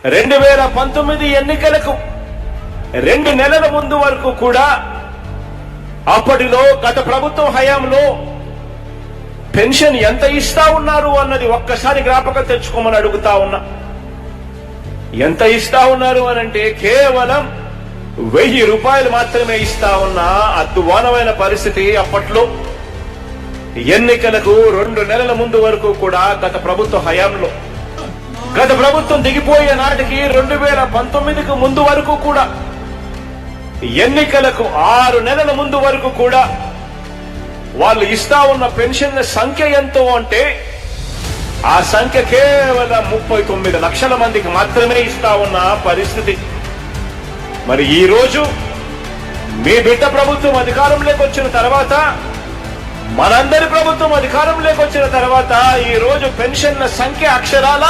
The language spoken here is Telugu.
2019 ఎన్నికలకు 2 నెలల ముందు వరకు కూడా అప్పటిలో గత ప్రభుత్వం హయాంలో పెన్షన్ ఎంత ఇస్తా ఉన్నారు అన్నది ఒక్కసారి జ్ఞాపకం తెచ్చుకోమని అడుగుతా ఉన్నా. ఎంత ఇస్తా ఉన్నారు అనంటే కేవలం 1000 రూపాయలు మాత్రమే ఇస్తా ఉన్నా. అద్భుతమైన పరిస్థితి అప్పట్లో ఎన్నికలకు 2 నెలల ముందు వరకు కూడా గత ప్రభుత్వ హయాంలో. గత ప్రభుత్వం దిగిపోయే నాటికి 2019కు ముందు వరకు కూడా ఎన్నికలకు 6 నెలల ముందు వరకు కూడా వాళ్ళు ఇస్తా ఉన్న పెన్షన్ల సంఖ్య ఎంతో అంటే ఆ సంఖ్య కేవలం 39 లక్షల మందికి మాత్రమే ఇస్తా ఉన్న పరిస్థితి. మరి ఈ రోజు మీ బిడ్డ ప్రభుత్వం అధికారంలోకి వచ్చిన తర్వాత, మనందరి ప్రభుత్వం అధికారంలోకి వచ్చిన తర్వాత ఈ రోజు పెన్షన్ల సంఖ్య అక్షరాల